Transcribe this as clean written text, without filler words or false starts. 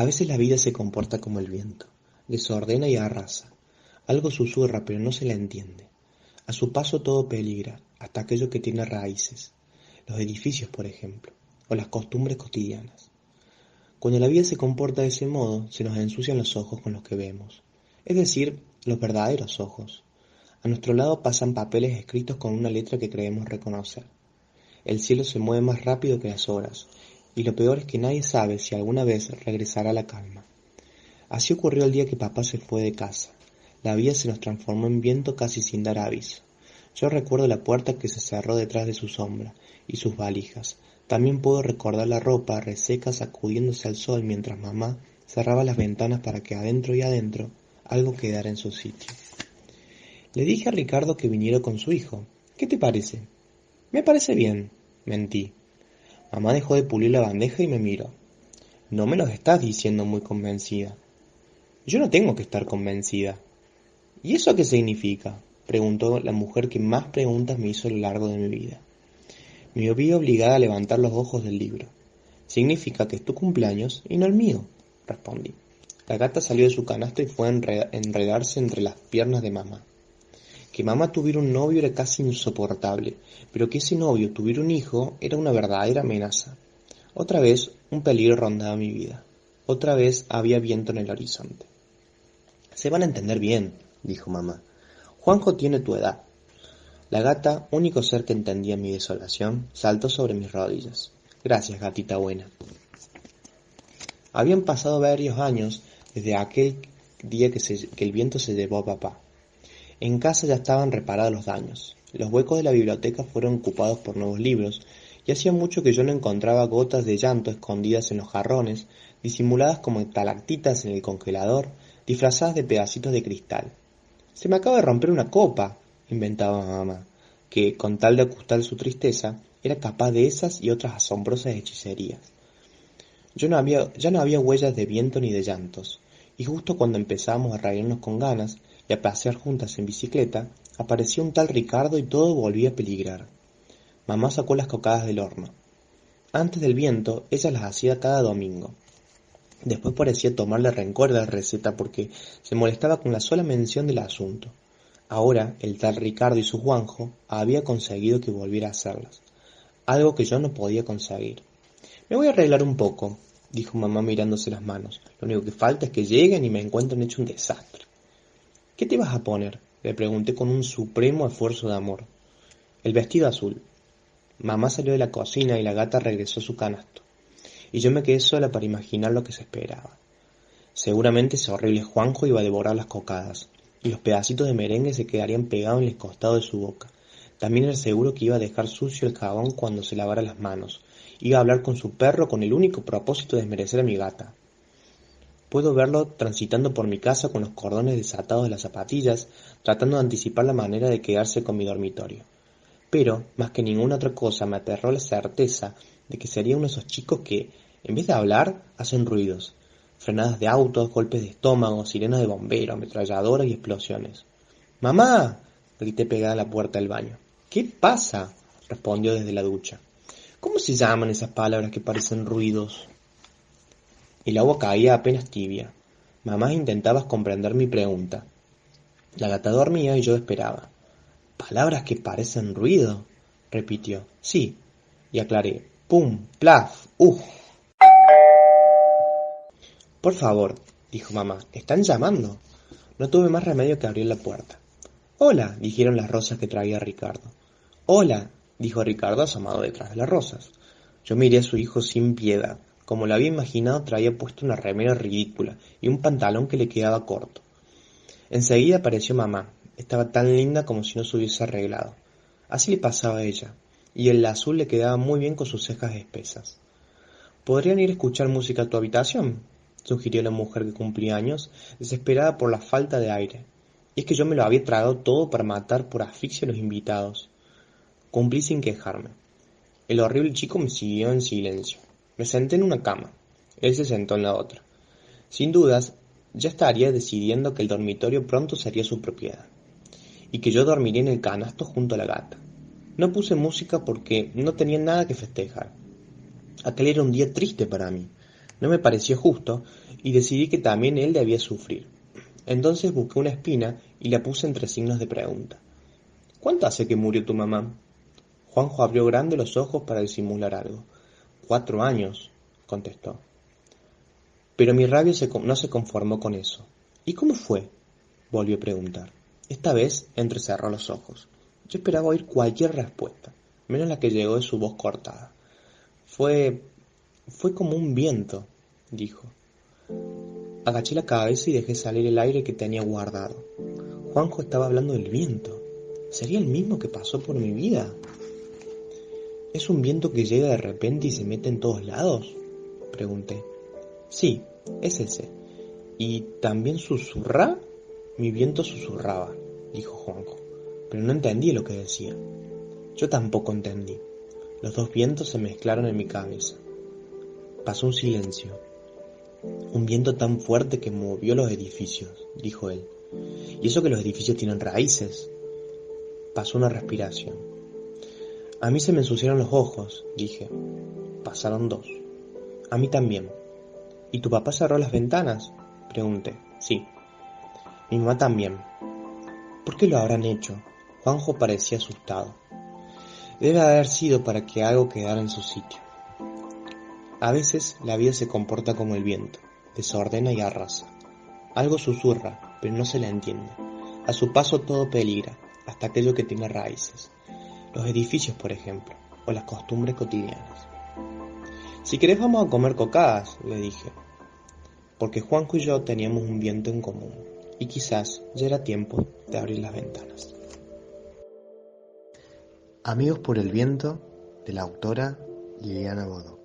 A veces la vida se comporta como el viento, desordena y arrasa. Algo susurra pero no se la entiende. A su paso todo peligra, hasta aquello que tiene raíces, los edificios por ejemplo, o las costumbres cotidianas. Cuando la vida se comporta de ese modo, se nos ensucian los ojos con los que vemos, es decir, los verdaderos ojos. A nuestro lado pasan papeles escritos con una letra que creemos reconocer. El cielo se mueve más rápido que las horas, y lo peor es que nadie sabe si alguna vez regresará la calma. Así ocurrió el día que papá se fue de casa. La vida se nos transformó en viento casi sin dar aviso. Yo recuerdo la puerta que se cerró detrás de su sombra y sus valijas. También puedo recordar la ropa reseca sacudiéndose al sol mientras mamá cerraba las ventanas para que adentro y adentro algo quedara en su sitio. Le dije a Ricardo que viniera con su hijo. ¿Qué te parece? Me parece bien, mentí. Mamá dejó de pulir la bandeja y me miró. No me lo estás diciendo muy convencida. Yo no tengo que estar convencida. ¿Y eso qué significa?, preguntó la mujer que más preguntas me hizo a lo largo de mi vida. Me vi obligada a levantar los ojos del libro. Significa que es tu cumpleaños y no el mío, respondí. La gata salió de su canasta y fue a enredarse entre las piernas de mamá. Que mamá tuviera un novio era casi insoportable, pero que ese novio tuviera un hijo era una verdadera amenaza. Otra vez un peligro rondaba mi vida. Otra vez había viento en el horizonte. Se van a entender bien, dijo mamá. Juanjo tiene tu edad. La gata, único ser que entendía mi desolación, saltó sobre mis rodillas. Gracias, gatita buena. Habían pasado varios años desde aquel día que el viento se llevó a papá. En casa ya estaban reparados los daños. Los huecos de la biblioteca fueron ocupados por nuevos libros, y hacía mucho que yo no encontraba gotas de llanto escondidas en los jarrones, disimuladas como estalactitas en el congelador, disfrazadas de pedacitos de cristal. Se me acaba de romper una copa, inventaba mamá, que, con tal de ocultar su tristeza, era capaz de esas y otras asombrosas hechicerías. Ya no había huellas de viento ni de llantos, y justo cuando empezábamos a reírnos con ganas y a pasear juntas en bicicleta, apareció un tal Ricardo y todo volvía a peligrar. Mamá sacó las cocadas del horno. Antes del viento, ella las hacía cada domingo. Después parecía tomarle rencor a la receta porque se molestaba con la sola mención del asunto. Ahora, el tal Ricardo y su Juanjo había conseguido que volviera a hacerlas, algo que yo no podía conseguir. Me voy a arreglar un poco, dijo mamá mirándose las manos. Lo único que falta es que lleguen y me encuentren hecho un desastre. ¿Qué te vas a poner?, le pregunté con un supremo esfuerzo de amor. El vestido azul. Mamá salió de la cocina y la gata regresó a su canasto, y yo me quedé sola para imaginar lo que se esperaba. Seguramente ese horrible Juanjo iba a devorar las cocadas, y los pedacitos de merengue se quedarían pegados en el costado de su boca. También era seguro que iba a dejar sucio el jabón cuando se lavara las manos. Iba a hablar con su perro con el único propósito de desmerecer a mi gata. Puedo verlo transitando por mi casa con los cordones desatados de las zapatillas, tratando de anticipar la manera de quedarse con mi dormitorio. Pero, más que ninguna otra cosa, me aterró la certeza de que sería uno de esos chicos que, en vez de hablar, hacen ruidos. Frenadas de autos, golpes de estómago, sirenas de bomberos, ametralladoras y explosiones. ¡Mamá!, grité pegada a la puerta del baño. ¿Qué pasa?, respondió desde la ducha. ¿Cómo se llaman esas palabras que parecen ruidos? El agua caía apenas tibia. Mamá intentaba comprender mi pregunta. La gata dormía y yo esperaba. ¿Palabras que parecen ruido?, repitió. Sí, y aclaré. Pum, plaf, Por favor, dijo mamá, están llamando. No tuve más remedio que abrir la puerta. Hola, dijeron las rosas que traía Ricardo. Hola, dijo Ricardo asomado detrás de las rosas. Yo miré a su hijo sin piedad. Como lo había imaginado, traía puesto una remera ridícula y un pantalón que le quedaba corto. Enseguida apareció mamá. Estaba tan linda como si no se hubiese arreglado. Así le pasaba a ella, y el azul le quedaba muy bien con sus cejas espesas. ¿Podrían ir a escuchar música a tu habitación?, sugirió la mujer que cumplía años, desesperada por la falta de aire. Y es que yo me lo había tragado todo para matar por asfixia a los invitados. Cumplí sin quejarme. El horrible chico me siguió en silencio. Me senté en una cama. Él se sentó en la otra. Sin dudas, ya estaría decidiendo que el dormitorio pronto sería su propiedad, y que yo dormiría en el canasto junto a la gata. No puse música porque no tenía nada que festejar. Aquel era un día triste para mí. No me pareció justo y decidí que también él debía sufrir. Entonces busqué una espina y la puse entre signos de pregunta. ¿Cuánto hace que murió tu mamá? Juanjo abrió grande los ojos para disimular algo. 4 años, contestó. Pero mi rabia no se conformó con eso. ¿Y cómo fue? Volvió a preguntar. Esta vez entrecerró los ojos. Yo esperaba oír cualquier respuesta, menos la que llegó de su voz cortada. Fue como un viento, dijo. Agaché la cabeza y dejé salir el aire que tenía guardado. Juanjo estaba hablando del viento. ¿Sería el mismo que pasó por mi vida? ¿Es un viento que llega de repente y se mete en todos lados? Pregunté. Sí, es ese. ¿Y también susurra? Mi viento susurraba, dijo Juanjo, pero no entendí lo que decía. Yo tampoco entendí. Los dos vientos se mezclaron en mi cabeza. Pasó un silencio. Un viento tan fuerte que movió los edificios, dijo él. Y eso que los edificios tienen raíces. Pasó una respiración. A mí se me ensuciaron los ojos, dije. Pasaron 2. A mí también. ¿Y tu papá cerró las ventanas? Pregunté. Sí. Mi mamá también. ¿Por qué lo habrán hecho? Juanjo parecía asustado. Debe haber sido para que algo quedara en su sitio. A veces la vida se comporta como el viento, desordena y arrasa. Algo susurra, pero no se le entiende. A su paso todo peligra, hasta aquello que tiene raíces. Los edificios, por ejemplo, o las costumbres cotidianas. Si querés vamos a comer cocadas, le dije, porque Juanjo y yo teníamos un viento en común, y quizás ya era tiempo de abrir las ventanas. Amigos por el viento, de la autora Liliana Bodo.